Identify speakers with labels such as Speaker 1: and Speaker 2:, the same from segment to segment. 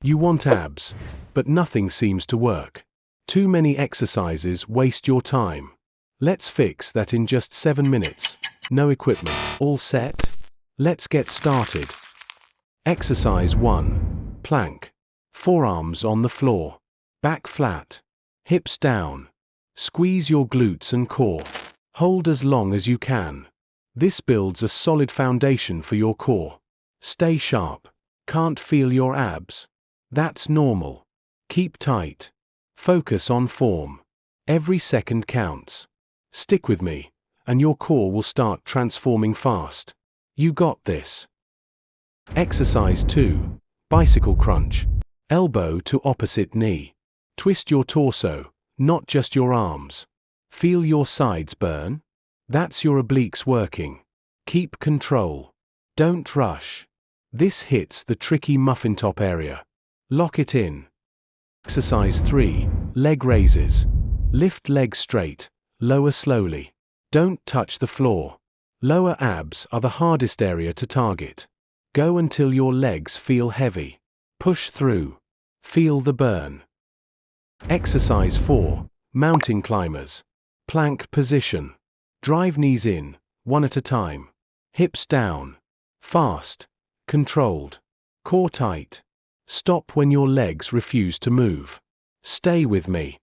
Speaker 1: You want abs, but nothing seems to work. Too many exercises waste your time. Let's fix that in just 7 minutes. No equipment. All set? Let's get started. Exercise 1. Plank. Forearms on the floor. Back flat. Hips down. Squeeze your glutes and core. Hold as long as you can. This builds a solid foundation for your core. Stay sharp. Can't feel your abs? That's normal. Keep tight. Focus on form. Every second counts. Stick with me, and your core will start transforming fast. You got this. Exercise 2. Bicycle crunch. Elbow to opposite knee. Twist your torso, not just your arms. Feel your sides burn? That's your obliques working. Keep control. Don't rush. This hits the tricky muffin top area. Lock it in. Exercise 3. Leg raises. Lift legs straight, lower slowly. Don't touch the floor. Lower abs are the hardest area to target. Go until your legs feel heavy. Push through. Feel the burn. Exercise 4. Mountain climbers. Plank position. Drive knees in, one at a time. Hips down. Fast. Controlled. Core tight. Stop when your legs refuse to move. Stay with me.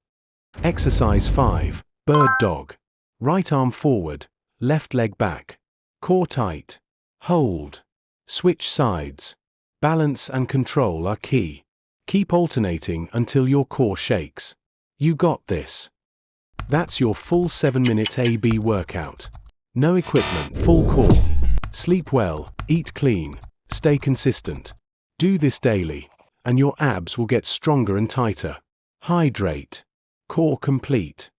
Speaker 1: Exercise 5. Bird dog. Right arm forward, left leg back. Core tight. Hold. Switch sides. Balance and control are key. Keep alternating until your core shakes. You got this. That's your full 7-minute AB workout. No equipment, full core. Sleep well, eat clean, stay consistent. Do this daily, and your abs will get stronger and tighter. Hydrate. Core complete.